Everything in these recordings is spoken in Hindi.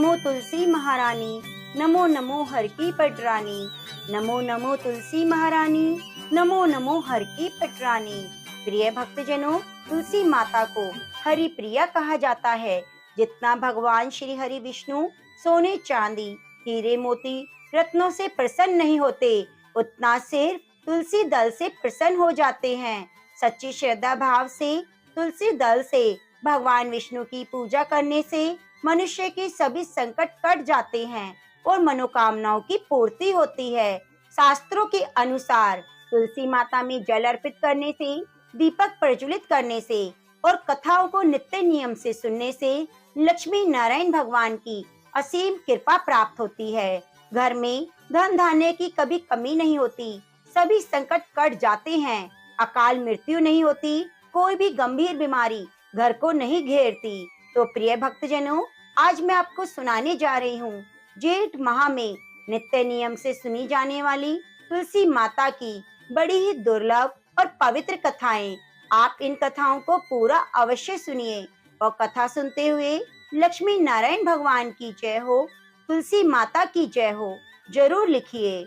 नमो तुलसी महारानी, नमो नमो हर की पटरानी। नमो नमो तुलसी महारानी, नमो नमो हर की पटरानी। प्रिय भक्तजनों, तुलसी माता को हरि प्रिया कहा जाता है। जितना भगवान श्री हरि विष्णु सोने चांदी हीरे मोती रत्नों से प्रसन्न नहीं होते, उतना सिर्फ तुलसी दल से प्रसन्न हो जाते हैं। सच्ची श्रद्धा भाव से तुलसी दल से भगवान विष्णु की पूजा करने से मनुष्य के सभी संकट कट जाते हैं और मनोकामनाओं की पूर्ति होती है। शास्त्रों के अनुसार तुलसी माता में जल अर्पित करने से, दीपक प्रज्वलित करने से और कथाओं को नित्य नियम से सुनने से लक्ष्मी नारायण भगवान की असीम कृपा प्राप्त होती है। घर में धन धान्य की कभी कमी नहीं होती, सभी संकट कट जाते हैं, अकाल मृत्यु नहीं होती, कोई भी गंभीर बीमारी घर को नहीं घेरती। तो प्रिय भक्तजनों, आज मैं आपको सुनाने जा रही हूँ जेठ माह में नित्य नियम से सुनी जाने वाली तुलसी माता की बड़ी ही दुर्लभ और पवित्र कथाएं। आप इन कथाओं को पूरा अवश्य सुनिए और कथा सुनते हुए लक्ष्मी नारायण भगवान की जय हो, तुलसी माता की जय हो जरूर लिखिए।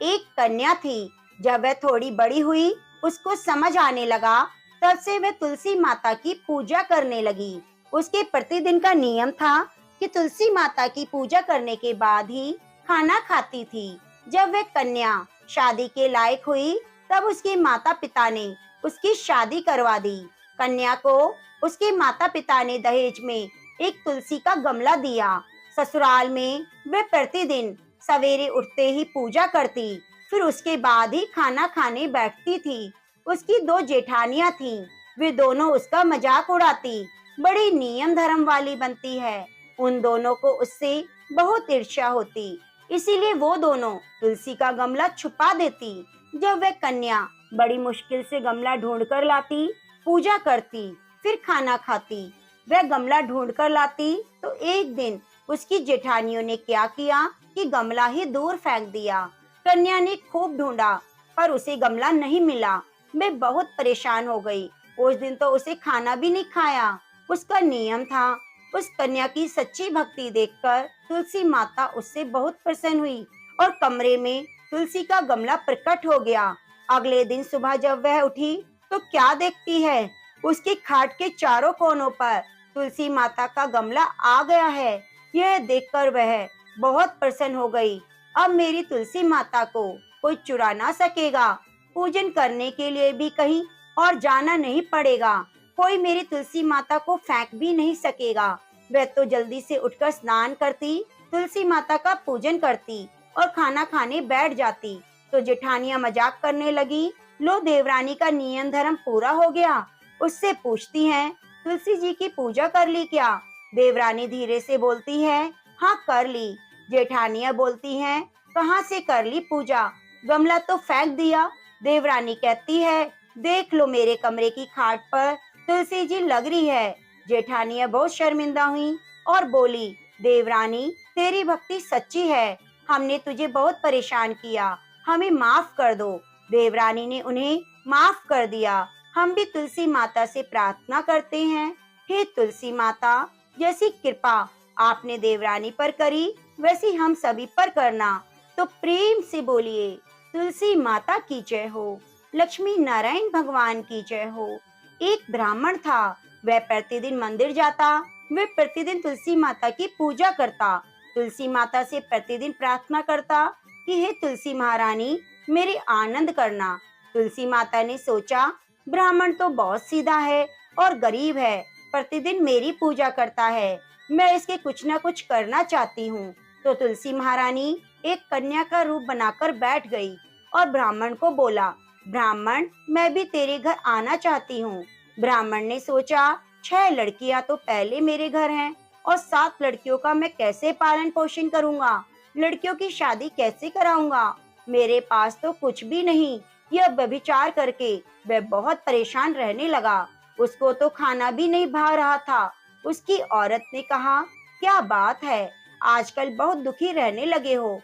एक कन्या थी। जब वह थोड़ी बड़ी हुई, उसको समझ आने लगा, तब से वह तुलसी माता की पूजा करने लगी। उसके प्रतिदिन का नियम था कि तुलसी माता की पूजा करने के बाद ही खाना खाती थी। जब वह कन्या शादी के लायक हुई, तब उसके माता पिता ने उसकी शादी करवा दी। कन्या को उसके माता पिता ने दहेज में एक तुलसी का गमला दिया। ससुराल में वह प्रतिदिन सवेरे उठते ही पूजा करती, फिर उसके बाद ही खाना खाने बैठती थी। उसकी 2 जेठानियां थीं, वे दोनों उसका मजाक उड़ाती, बड़ी नियम धर्म वाली बनती है। उन दोनों को उससे बहुत ईर्ष्या होती, इसीलिए वो दोनों तुलसी का गमला छुपा देती। जब वह कन्या बड़ी मुश्किल से गमला ढूंढ कर लाती, पूजा करती, फिर खाना खाती, वह गमला ढूंढ कर लाती, तो एक दिन उसकी जेठानियों ने क्या किया कि गमला ही दूर फेंक दिया। कन्या ने खूब ढूंढा, पर उसे गमला नहीं मिला। वह बहुत परेशान हो गई। उस दिन तो उसे खाना भी नहीं खाया। उसका नियम था। उस कन्या की सच्ची भक्ति देखकर तुलसी माता उससे बहुत प्रसन्न हुई और कमरे में तुलसी का गमला प्रकट हो गया। अगले दिन सुबह जब वह उठी, तो क्या देखती है, उसकी खाट के चारों कोनों पर तुलसी माता का गमला आ गया है। यह देखकर वह बहुत प्रसन्न हो गई। अब मेरी तुलसी माता को कोई चुरा ना सकेगा। पूजन करने के लिए भी कहीं और जाना नहीं पड़ेगा। कोई मेरी तुलसी माता को फेंक भी नहीं सकेगा। वह तो जल्दी से उठकर स्नान करती, तुलसी माता का पूजन करती और खाना खाने बैठ जाती। तो जेठानियां मजाक करने लगी, लो देवरानी का नियम धर्म पूरा हो गया। उससे पूछती हैं, तुलसी जी की पूजा कर ली क्या? देवरानी धीरे से बोलती है, हाँ कर ली। जेठानियां बोलती हैं, कहाँ से कर ली पूजा? गमला तो फेंक दिया। देवरानी कहती है, देख लो मेरे कमरे की खाट पर तुलसी जी लग रही है। जेठानियां बहुत शर्मिंदा हुई और बोली, देवरानी तेरी भक्ति सच्ची है, हमने तुझे बहुत परेशान किया, हमें माफ कर दो। देवरानी ने उन्हें माफ कर दिया। हम भी तुलसी माता से प्रार्थना करते हैं, हे तुलसी माता, जैसी कृपा आपने देवरानी पर करी, वैसी हम सभी पर करना। तो प्रेम से बोलिए, तुलसी माता की जय हो, लक्ष्मी नारायण भगवान की जय हो। एक ब्राह्मण था। वह प्रतिदिन मंदिर जाता। वह प्रतिदिन तुलसी माता की पूजा करता। तुलसी माता से प्रतिदिन प्रार्थना करता कि हे तुलसी महारानी, मेरी आनंद करना। तुलसी माता ने सोचा, ब्राह्मण तो बहुत सीधा है और गरीब है, प्रतिदिन मेरी पूजा करता है, मैं इसके कुछ न कुछ करना चाहती हूँ। तो तुलसी महारानी एक कन्या का रूप बनाकर बैठ गई और ब्राह्मण को बोला, ब्राह्मण मैं भी तेरे घर आना चाहती हूँ। ब्राह्मण ने सोचा, 6 लड़कियां तो पहले मेरे घर हैं और 7 लड़कियों का मैं कैसे पालन पोषण करूँगा, लड़कियों की शादी कैसे कराऊंगा, मेरे पास तो कुछ भी नहीं। यह व्यभिचार करके वह बहुत परेशान रहने लगा। उसको तो खाना भी नहीं भा रहा था। उसकी औरत ने कहा, क्या बात है, आजकल बहुत दुखी रहने लगे हो।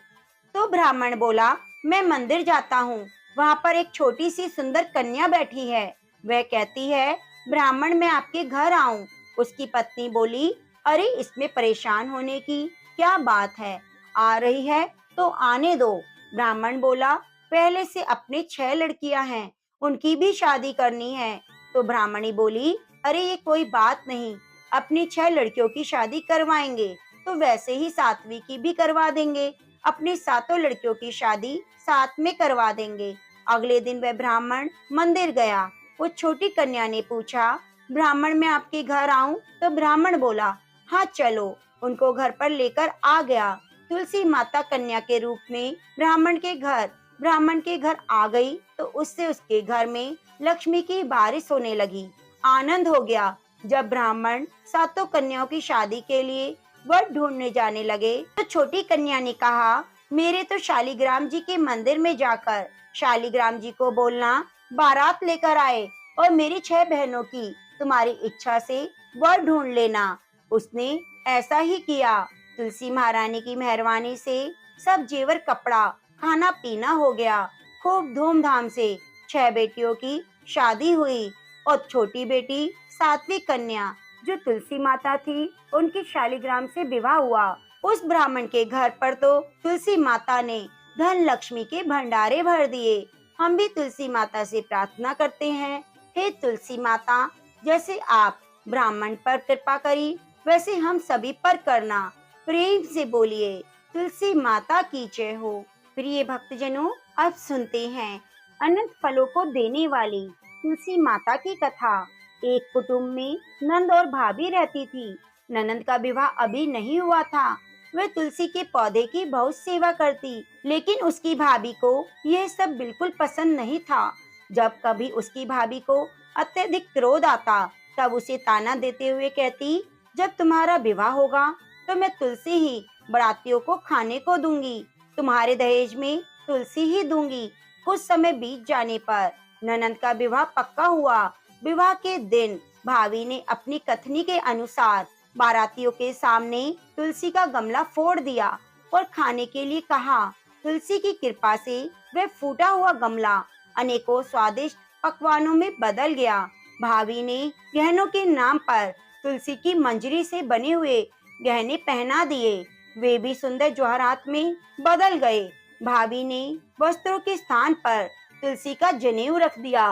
तो ब्राह्मण बोला, मैं मंदिर जाता हूँ, वहाँ पर एक छोटी सी सुंदर कन्या बैठी है। वह कहती है, ब्राह्मण मैं आपके घर आऊं। उसकी पत्नी बोली, अरे इसमें परेशान होने की, क्या बात है, आ रही है तो आने दो। ब्राह्मण बोला, पहले से अपने 6 लड़कियां हैं, उनकी भी शादी करनी है। तो ब्राह्मणी बोली, अरे ये कोई बात नहीं, अपनी 6 लड़कियों की शादी करवाएंगे तो वैसे ही 7वीं की भी करवा देंगे, अपनी 7 लड़कियों की शादी साथ में करवा देंगे। अगले दिन वह ब्राह्मण मंदिर गया। वो छोटी कन्या ने पूछा, ब्राह्मण मैं आपके घर आऊं? तो ब्राह्मण बोला, हाँ चलो। उनको घर पर लेकर आ गया। तुलसी माता कन्या के रूप में ब्राह्मण के घर आ गई तो उससे उसके घर में लक्ष्मी की बारिश होने लगी। आनंद हो गया। जब ब्राह्मण 7 कन्याओं की शादी के लिए वर ढूंढने जाने लगे तो छोटी कन्या ने कहा, मेरे तो शालिग्राम जी के मंदिर में जाकर शालिग्राम जी को बोलना बारात लेकर आए और मेरी 6 बहनों की तुम्हारी इच्छा से वर ढूंढ लेना। उसने ऐसा ही किया। तुलसी महारानी की मेहरबानी से सब जेवर कपड़ा खाना पीना हो गया। खूब धूमधाम से 6 बेटियों की शादी हुई और छोटी बेटी 7वीं कन्या जो तुलसी माता थी उनकी शालिग्राम से विवाह हुआ। उस ब्राह्मण के घर पर तो तुलसी माता ने धन लक्ष्मी के भंडारे भर दिए। हम भी तुलसी माता से प्रार्थना करते हैं, हे तुलसी माता, जैसे आप ब्राह्मण पर कृपा करी वैसे हम सभी पर करना। प्रेम से बोलिए, तुलसी माता की जय हो। प्रिय भक्तजनों, अब सुनते हैं अनंत फलों को देने वाली तुलसी माता की कथा। एक कुटुंब में नंद और भाभी रहती थी। ननंद का विवाह अभी नहीं हुआ था। वह तुलसी के पौधे की बहुत सेवा करती, लेकिन उसकी भाभी को यह सब बिल्कुल पसंद नहीं था। जब कभी उसकी भाभी को अत्यधिक क्रोध आता तब उसे ताना देते हुए कहती, जब तुम्हारा विवाह होगा तो मैं तुलसी ही बरातियों को खाने को दूंगी, तुम्हारे दहेज में तुलसी ही दूंगी। कुछ समय बीत जाने पर ननंद का विवाह पक्का हुआ। विवाह के दिन भाभी ने अपनी कथनी के अनुसार बारातियों के सामने तुलसी का गमला फोड़ दिया और खाने के लिए कहा। तुलसी की कृपा से वह फूटा हुआ गमला अनेकों स्वादिष्ट पकवानों में बदल गया। भाभी ने गहनों के नाम पर तुलसी की मंजरी से बने हुए गहने पहना दिए। वे भी सुंदर जवाहरात में बदल गए। भाभी ने वस्त्रों के स्थान पर तुलसी का जनेऊ रख दिया।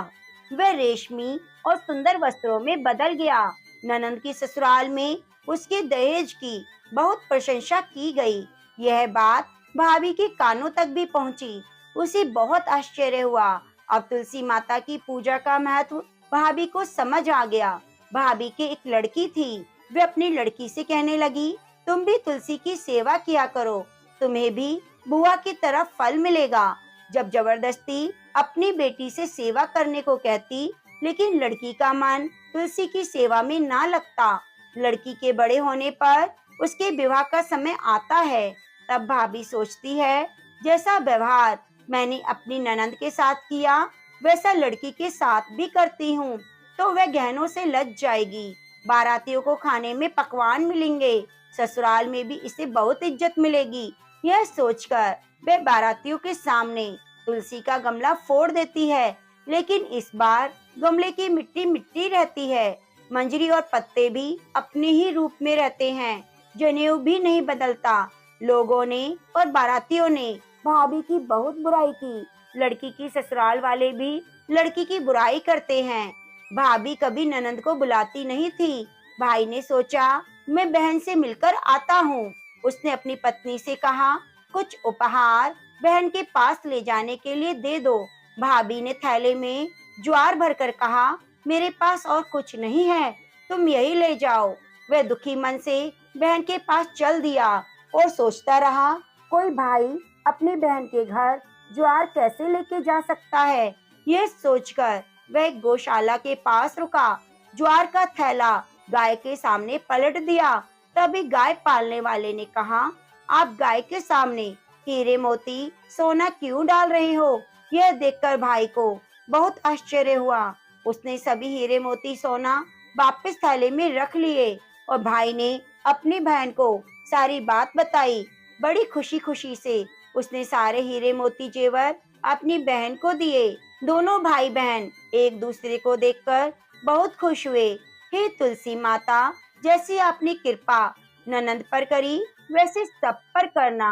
वह रेशमी और सुंदर वस्त्रों में बदल गया। ननंद की ससुराल में उसके दहेज की बहुत प्रशंसा की गई। यह बात भाभी के कानों तक भी पहुंची। उसे बहुत आश्चर्य हुआ। अब तुलसी माता की पूजा का महत्व भाभी को समझ आ गया। भाभी की एक लड़की थी। वे अपनी लड़की से कहने लगी, तुम भी तुलसी की सेवा किया करो, तुम्हें भी बुआ की तरफ फल मिलेगा। जब जबरदस्ती अपनी बेटी से सेवा करने को कहती, लेकिन लड़की का मन तुलसी की सेवा में ना लगता। लड़की के बड़े होने पर उसके विवाह का समय आता है, तब भाभी सोचती है, जैसा व्यवहार मैंने अपनी ननंद के साथ किया वैसा लड़की के साथ भी करती हूँ तो वह गहनों से लज जाएगी। बारातियों को खाने में पकवान मिलेंगे, ससुराल में भी इसे बहुत इज्जत मिलेगी। यह सोचकर वह बारातियों के सामने तुलसी का गमला फोड़ देती है, लेकिन इस बार गमले की मिट्टी मिट्टी रहती है। मंजरी और पत्ते भी अपने ही रूप में रहते हैं। जनेऊ भी नहीं बदलता। लोगों ने और बारातियों ने भाभी की बहुत बुराई की। लड़की की ससुराल वाले भी लड़की की बुराई करते हैं। भाभी कभी ननंद को बुलाती नहीं थी। भाई ने सोचा, मैं बहन से मिलकर आता हूँ। उसने अपनी पत्नी से कहा, कुछ उपहार बहन के पास ले जाने के लिए दे दो। भाभी ने थैले में ज्वार भरकर कहा, मेरे पास और कुछ नहीं है, तुम यही ले जाओ। वह दुखी मन से बहन के पास चल दिया और सोचता रहा, कोई भाई अपनी बहन के घर ज्वार कैसे लेके जा सकता है। यह सोचकर वह गौशाला के पास रुका। ज्वार का थैला गाय के सामने पलट दिया। तभी गाय पालने वाले ने कहा, आप गाय के सामने हीरे मोती सोना क्यों डाल रहे हो। यह देखकर भाई को बहुत आश्चर्य हुआ। उसने सभी हीरे मोती सोना वापस थैले में रख लिए और भाई ने अपनी बहन को सारी बात बताई। बड़ी खुशी खुशी से उसने सारे हीरे मोती जेवर अपनी बहन को दिए। दोनों भाई बहन एक दूसरे को देखकर बहुत खुश हुए। हे तुलसी माता, जैसी आपने कृपा ननंद पर करी वैसे सब पर करना।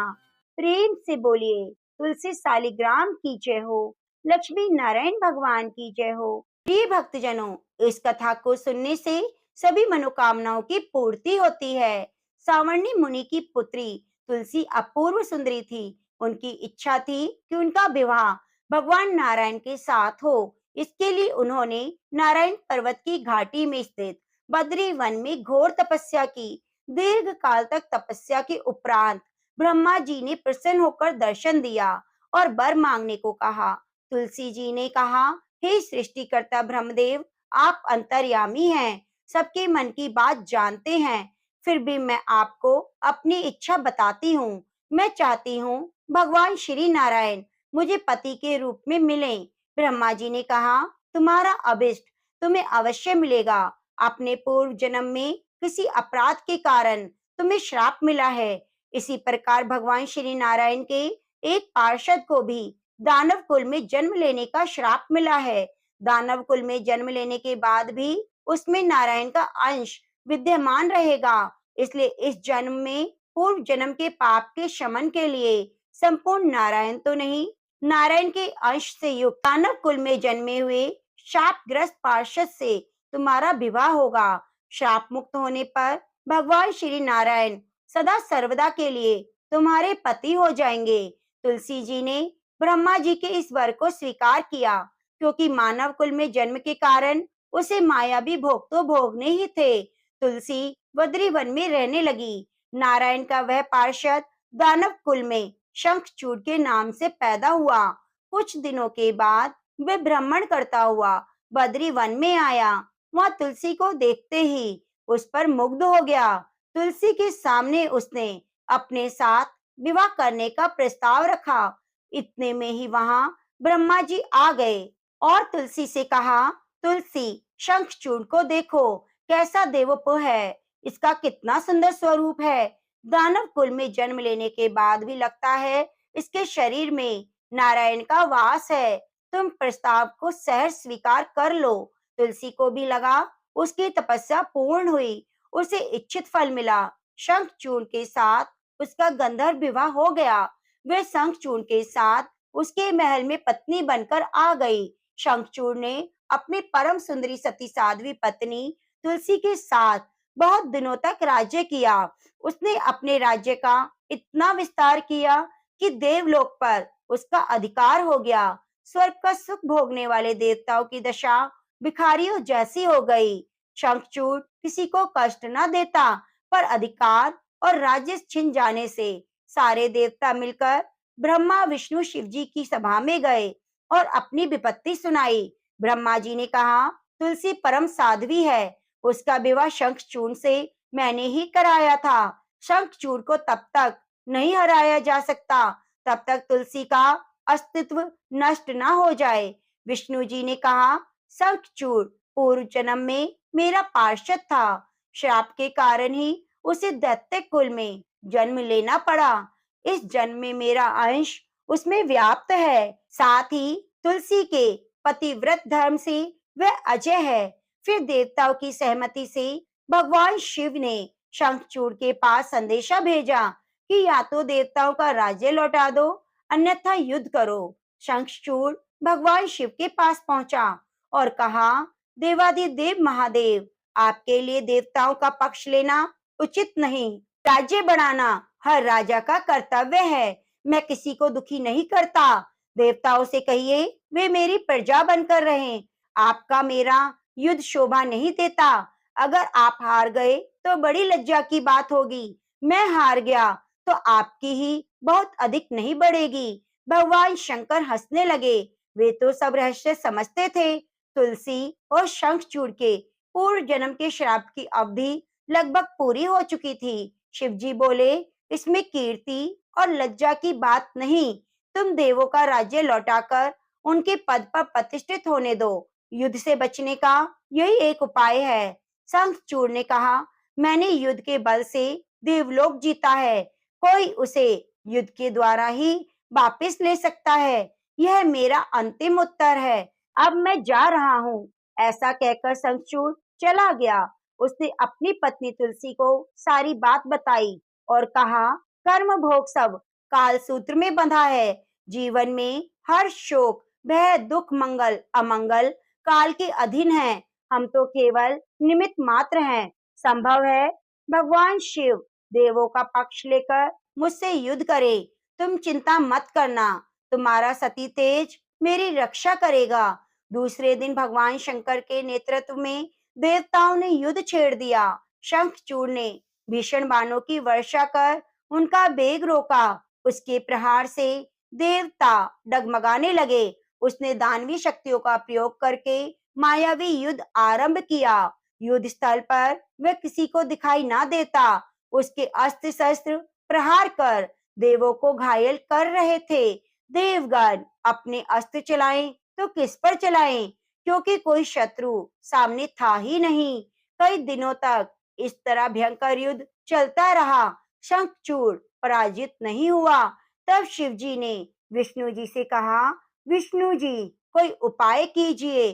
प्रेम से बोलिए, तुलसी सालिग्राम की जय हो, लक्ष्मी नारायण भगवान की जय हो। प्रिय भक्तजनों, इस कथा को सुनने से सभी मनोकामनाओं की पूर्ति होती है। सावर्णी मुनि की पुत्री तुलसी अपूर्व सुंदरी थी। उनकी इच्छा थी कि उनका विवाह भगवान नारायण के साथ हो। इसके लिए उन्होंने नारायण पर्वत की घाटी में स्थित बद्री वन में घोर तपस्या की। दीर्घ काल तक तपस्या के उपरांत ब्रह्मा जी ने प्रसन्न होकर दर्शन दिया और वर मांगने को कहा। तुलसी जी ने कहा, हे सृष्टिकर्ता ब्रह्मदेव, आप अंतर्यामी हैं, सबके मन की बात जानते हैं। फिर भी मैं आपको अपनी इच्छा बताती हूँ। मैं चाहती हूँ भगवान श्री नारायण मुझे पति के रूप में मिलें। ब्रह्मा जी ने कहा, तुम्हारा अभिष्ट तुम्हें अवश्य मिलेगा। अपने पूर्व जन्म में किसी अपराध के कारण तुम्हें श्राप मिला है। इसी प्रकार भगवान श्री नारायण के एक पार्षद को भी दानव कुल में जन्म लेने का श्राप मिला है। दानव कुल में जन्म लेने के बाद भी उसमें नारायण का अंश विद्यमान रहेगा। इसलिए इस जन्म में पूर्व जन्म के पाप के शमन के लिए संपूर्ण नारायण तो नहीं, नारायण के अंश से युक्त दानव कुल में जन्मे हुए शापग्रस्त पार्षद से तुम्हारा विवाह होगा। शाप मुक्त होने पर भगवान श्री नारायण सदा सर्वदा के लिए तुम्हारे पति हो जाएंगे। तुलसी जी ने ब्रह्मा जी के इस वर को स्वीकार किया, क्योंकि मानव कुल में जन्म के कारण उसे मायावी भोग तो भोगने ही थे। तुलसी बद्री वन में रहने लगी। नारायण का वह पार्षद दानव कुल में शंखचूड़ के नाम से पैदा हुआ। कुछ दिनों के बाद वह भ्रमण करता हुआ बद्री वन में आया। वहां तुलसी को देखते ही उस पर मुग्ध हो गया। तुलसी के सामने उसने अपने साथ विवाह करने का प्रस्ताव रखा। इतने में ही वहां ब्रह्मा जी आ गए और तुलसी से कहा, तुलसी, शंखचूड़ को देखो, कैसा देवोपो है, इसका कितना सुंदर स्वरूप है। दानव कुल में जन्म लेने के बाद भी लगता है इसके शरीर में नारायण का वास है। तुम प्रस्ताव को सहर्ष स्वीकार कर लो। तुलसी को भी लगा उसकी तपस्या पूर्ण हुई, उसे इच्छित फल मिला। शंखचूड़ के साथ उसका गंधर्व विवाह हो गया। वह शंखचूड़ के साथ उसके महल में पत्नी बनकर आ गई। शंखचूड़ ने अपनी परम सुंदरी सती साध्वी पत्नी तुलसी के साथ बहुत दिनों तक राज्य किया। उसने अपने राज्य का इतना विस्तार किया कि देवलोक पर उसका अधिकार हो गया। स्वर्ग का सुख भोगने वाले देवताओं की दशा भिखारियों जैसी हो गई। शंखचूड़ किसी को कष्ट न देता, पर अधिकार और राज्य छिन जाने से सारे देवता मिलकर ब्रह्मा विष्णु शिव जी की सभा में गए और अपनी विपत्ति सुनाई। ब्रह्मा जी ने कहा, तुलसी परम साध्वी है, उसका विवाह शंखचूड़ से मैंने ही कराया था। शंखचूड़ को तब तक नहीं हराया जा सकता तब तक तुलसी का अस्तित्व नष्ट न हो जाए। विष्णु जी ने कहा, शंखचूड़ पूर्व जन्म में मेरा पार्षद था। श्राप के कारण ही उसे दैत्य कुल में जन्म लेना पड़ा। इस जन्म में मेरा अंश उसमें व्याप्त है। साथ ही तुलसी के पतिव्रत धर्म से वह अजय है। फिर देवताओं की सहमति से भगवान शिव ने शंखचूड़ के पास संदेशा भेजा कि या तो देवताओं का राज्य लौटा दो, अन्यथा युद्ध करो। शंखचूड़ भगवान शिव के पास पहुंचा और कहा, देवाधिदेव महादेव, आपके लिए देवताओं का पक्ष लेना उचित नहीं। राज्य बढ़ाना हर राजा का कर्तव्य है। मैं किसी को दुखी नहीं करता। देवताओं से कहिए वे मेरी प्रजा बनकर रहें। आपका मेरा युद्ध शोभा नहीं देता। अगर आप हार गए तो बड़ी लज्जा की बात होगी। मैं हार गया तो आपकी ही बहुत अधिक नहीं बढ़ेगी। भगवान शंकर हंसने लगे। वे तो सब रहस्य समझते थे। तुलसी और शंखचूड़ के पूर्व जन्म के श्राप की अवधि लगभग पूरी हो चुकी थी। शिव जी बोले, इसमें कीर्ति और लज्जा की बात नहीं। तुम देवों का राज्य लौटाकर उनके पद पर प्रतिष्ठित होने दो। युद्ध से बचने का यही एक उपाय है। शंखचूड़ ने कहा, मैंने युद्ध के बल से देवलोक जीता है। कोई उसे युद्ध के द्वारा ही वापस ले सकता है। यह मेरा अंतिम उत्तर है। अब मैं जा रहा हूँ। ऐसा कहकर शंखचूड़ चला गया। उसने अपनी पत्नी तुलसी को सारी बात बताई। और कहा, कर्म भोग सब काल सूत्र में बंधा है। जीवन में हर शोक, भय, दुख, मंगल, अमंगल काल के अधीन है। हम तो केवल निमित्त मात्र हैं। संभव है भगवान शिव देवों का पक्ष लेकर मुझसे युद्ध करे। तुम चिंता मत करना, तुम्हारा सती तेज मेरी रक्षा करेगा। दूसरे दिन भगवान शंकर के नेतृत्व में देवताओं ने युद्ध छेड़ दिया। शंखचूड़ ने भीषण बाणों की वर्षा कर उनका वेग रोका। उसके प्रहार से देवता डगमगाने लगे। उसने दानवी शक्तियों का प्रयोग करके मायावी युद्ध आरंभ किया। युद्ध स्थल पर वह किसी को दिखाई ना देता। उसके अस्त्र शस्त्र प्रहार कर देवों को घायल कर रहे थे। देवगण अपने अस्त्र चलाएं तो किस पर चलाएं, क्योंकि कोई शत्रु सामने था ही नहीं। कई दिनों तक इस तरह भयंकर युद्ध चलता रहा। शंखचूड़ पराजित नहीं हुआ। तब शिव जी ने विष्णु जी से कहा, विष्णु जी कोई उपाय कीजिए,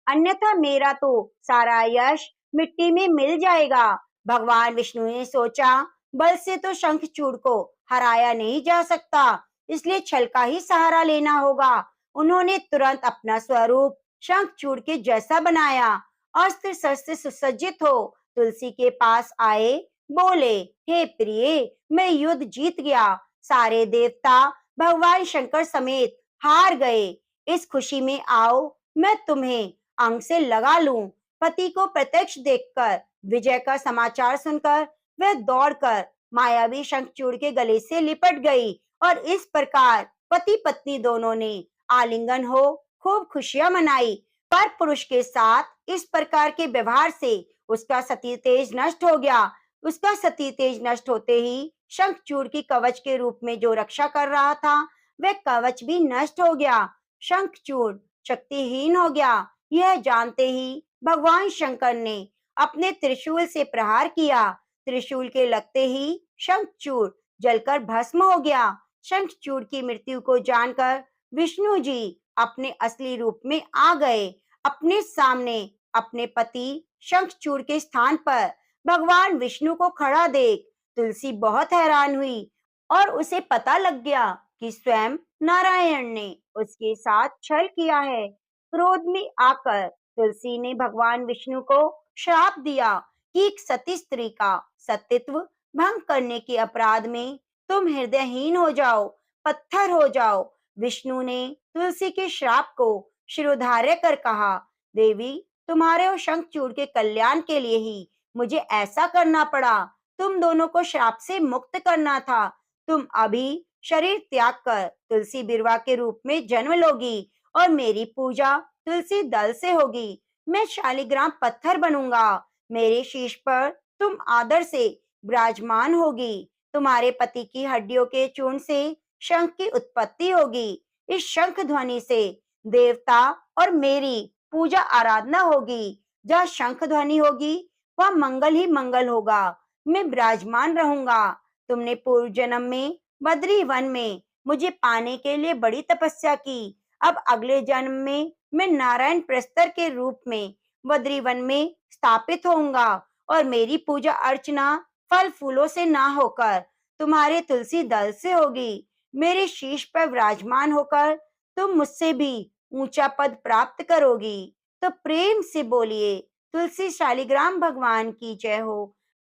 अन्यथा मेरा तो सारा यश मिट्टी में मिल जाएगा। भगवान विष्णु ने सोचा, बल से तो शंखचूड़ को हराया नहीं जा सकता, इसलिए छल का ही सहारा लेना होगा। उन्होंने तुरंत अपना स्वरूप शंखचूड़ के जैसा बनाया। अस्त्र शस्त्र सुसज्जित हो तुलसी के पास आए, बोले, हे प्रिय, मैं युद्ध जीत गया। सारे देवता भगवान शंकर समेत हार गए। इस खुशी में आओ, मैं तुम्हें अंग से लगा लूं। पति को प्रत्यक्ष देखकर विजय का समाचार सुनकर वह दौड़कर मायावी शंखचूड़ के गले से लिपट गई और इस प्रकार पति पत्नी दोनों ने आलिंगन हो खूब खुशियां मनाई। पर पुरुष के साथ इस प्रकार के व्यवहार से उसका सती तेज नष्ट हो गया। उसका सती तेज नष्ट होते ही शंखचूड़ की कवच के रूप में जो रक्षा कर रहा था, वह कवच भी नष्ट हो गया। शंखचूड़ शक्तिहीन हो गया। यह जानते ही भगवान शंकर ने अपने त्रिशूल से प्रहार किया। त्रिशूल के लगते ही शंखचूड़ जलकर भस्म हो गया। शंखचूड़ की मृत्यु को जानकर विष्णु जी अपने असली रूप में आ गए। अपने सामने अपने पति शंखचूड़ के स्थान पर भगवान विष्णु को खड़ा देख तुलसी बहुत हैरान हुई और उसे पता लग गया कि स्वयं नारायण ने उसके साथ छल किया है। क्रोध में आकर तुलसी ने भगवान विष्णु को श्राप दिया कि एक सती स्त्री का सतीत्व भंग करने के अपराध में तुम हृदयहीन हो जाओ, पत्थर हो जाओ। विष्णु ने तुलसी के श्राप को शिरोधार्य कर कहा, देवी, तुम्हारे और शंखचूड़ के कल्याण के लिए ही मुझे ऐसा करना पड़ा। तुम दोनों को श्राप से मुक्त करना था। तुम अभी शरीर त्याग कर तुलसी बिरवा के रूप में जन्म लोगी और मेरी पूजा तुलसी दल से होगी। मैं शालिग्राम पत्थर बनूंगा। मेरे शीश पर तुम आदर से विराजमान होगी। तुम्हारे पति की हड्डियों के चूर्ण से शंख की उत्पत्ति होगी। इस शंख ध्वनि से देवता और मेरी पूजा आराधना होगी। जहाँ शंख ध्वनि होगी वह मंगल ही मंगल होगा। मैं विराजमान रहूंगा। तुमने पूर्व जन्म में बद्री वन में मुझे पाने के लिए बड़ी तपस्या की। अब अगले जन्म में मैं नारायण प्रस्तर के रूप में बद्री वन में स्थापित होऊंगा और मेरी पूजा अर्चना फल फूलों से ना होकर तुम्हारे तुलसी दल से होगी। मेरे शीश पर विराजमान होकर तुम मुझसे भी ऊंचा पद प्राप्त करोगी। तो प्रेम से बोलिए, तुलसी शालिग्राम भगवान की जय हो।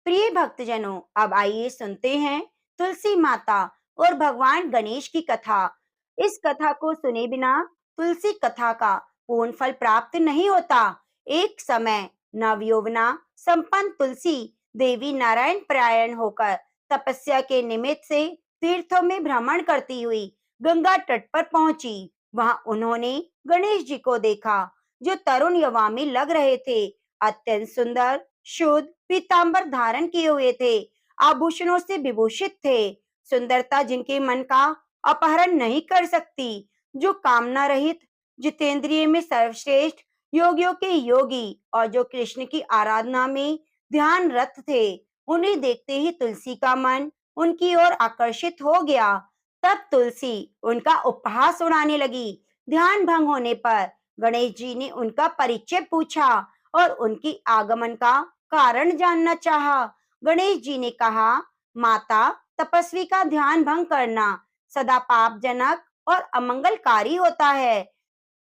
प्रिय भक्तजनों, अब आइए सुनते हैं तुलसी माता और भगवान गणेश की कथा। इस कथा को सुने बिना तुलसी कथा का पूर्ण फल प्राप्त नहीं होता। एक समय नवयौवना संपन्न तुलसी देवी नारायण परायण होकर तपस्या के निमित्त से तीर्थों में भ्रमण करती हुई गंगा तट पर पहुंची। वहां उन्होंने गणेश जी को देखा, जो तरुण युवा में लग रहे थे। अत्यंत सुंदर, शुद्ध पीतांबर धारण किए हुए थे, आभूषणों से विभूषित थे। सुंदरता जिनके मन का अपहरण नहीं कर सकती, जो कामना रहित, जितेंद्रिय में सर्वश्रेष्ठ, योगियों के योगी और जो कृष्ण की आराधना में ध्यान रत थे। उन्हें देखते ही तुलसी का मन उनकी ओर आकर्षित हो गया। तब तुलसी उनका उपहास उड़ाने लगी। ध्यान भंग होने पर गणेश जी ने उनका परिचय पूछा और उनकी आगमन का कारण जानना चाहा। गणेश जी ने कहा, माता, तपस्वी का ध्यान भंग करना सदा पापजनक और अमंगलकारी होता है।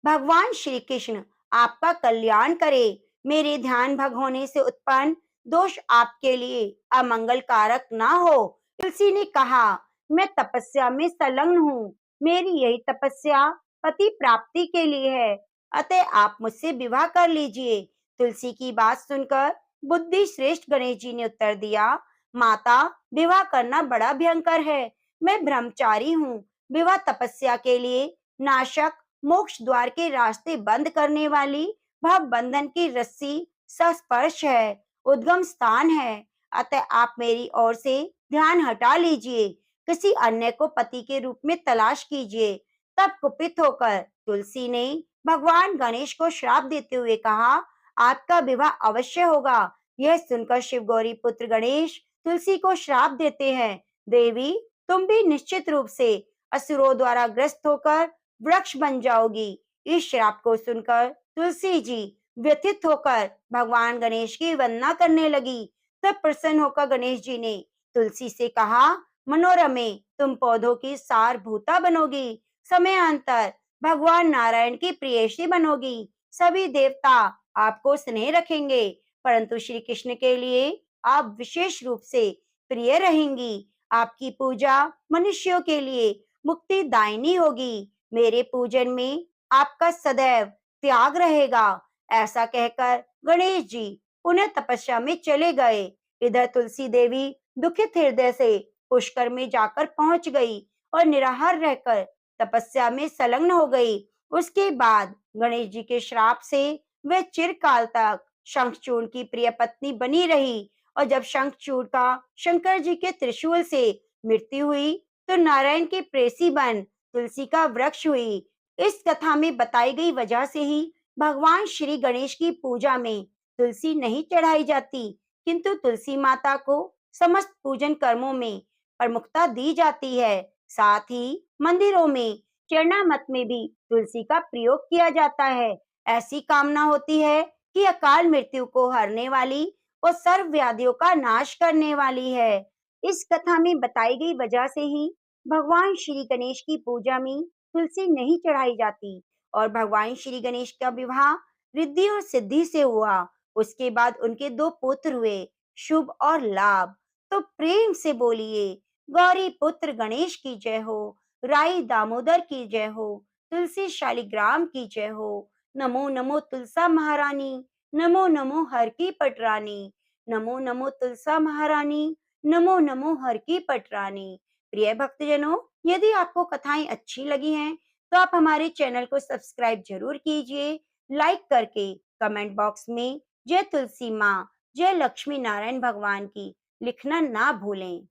भगवान श्री कृष्ण आपका कल्याण करे। मेरे ध्यान भंग होने से उत्पन्न दोष आपके लिए अमंगल कारक ना हो। तुलसी ने कहा, मैं तपस्या में संलग्न हूँ। मेरी यही तपस्या पति प्राप्ति के लिए है, अतः आप मुझसे विवाह कर लीजिए। तुलसी की बात सुनकर बुद्धि श्रेष्ठ गणेश जी ने उत्तर दिया, माता, विवाह करना बड़ा भयंकर है। मैं ब्रह्मचारी हूँ। विवाह तपस्या के लिए नाशक, मोक्ष द्वार के रास्ते बंद करने वाली भव बंधन की रस्सी स्पर्श है, उद्गम स्थान है। अतः आप मेरी ओर से ध्यान हटा लीजिए, किसी अन्य को पति के रूप में तलाश कीजिए। तब कुपित होकर तुलसी ने भगवान गणेश को श्राप देते हुए कहा, आपका विवाह अवश्य होगा। यह सुनकर शिव गौरी पुत्र गणेश तुलसी को श्राप देते हैं, देवी, तुम भी निश्चित रूप से असुरों द्वारा ग्रस्त होकर वृक्ष बन जाओगी। इस श्राप को सुनकर तुलसी जी व्यथित होकर भगवान गणेश की वंदना करने लगी। तब प्रसन्न होकर गणेश जी ने तुलसी से कहा, मनोरमे, तुम पौधों की सारभूता बनोगी। समयांतर भगवान नारायण की प्रेयसी बनोगी। सभी देवता आपको स्नेह रखेंगे, परंतु श्री कृष्ण के लिए आप विशेष रूप से प्रिय रहेंगी। आपकी पूजा मनुष्यों के लिए मुक्ति दायिनी होगी। मेरे पूजन में आपका सदैव त्याग रहेगा। ऐसा कहकर गणेश जी पुनः तपस्या में चले गए। इधर तुलसी देवी दुखित हृदय से पुष्कर में जाकर पहुंच गई और निराहार रहकर तपस्या में संलग्न हो गई। उसके बाद गणेश जी के श्राप से वे चिरकाल तक शंखचूड़ की प्रिय पत्नी बनी रही। और जब शंखचूड़ का शंकर जी के त्रिशूल से मृत्यु हुई, तो नारायण की प्रेसी बन तुलसी का वृक्ष हुई। इस कथा में बताई गई वजह से ही भगवान श्री गणेश की पूजा में तुलसी नहीं चढ़ाई जाती, किंतु तुलसी माता को समस्त पूजन कर्मों में प्रमुखता दी जाती है। साथ ही मंदिरों में चरणामत में भी तुलसी का प्रयोग किया जाता है। ऐसी कामना होती है कि अकाल मृत्यु को हरने वाली और सर्व व्याधियों का नाश करने वाली है। इस कथा में बताई गई वजह से ही भगवान श्री गणेश की पूजा में तुलसी नहीं चढ़ाई जाती और भगवान श्री गणेश का विवाह रिद्धि और सिद्धि से हुआ। उसके बाद उनके दो पुत्र हुए, शुभ और लाभ। तो प्रेम से बोलिए, गौरी पुत्र गणेश की जय हो, राई दामोदर की जय हो, तुलसी शालिग्राम की जय हो। नमो नमो तुलसा महारानी, नमो नमो हर की पटरानी, नमो नमो तुलसा महारानी, नमो नमो हर की पटरानी। प्रिय भक्तजनों, यदि आपको कथाएं अच्छी लगी हैं, तो आप हमारे चैनल को सब्सक्राइब जरूर कीजिए। लाइक करके कमेंट बॉक्स में जय तुलसी माँ, जय लक्ष्मी नारायण भगवान की लिखना ना भूलें।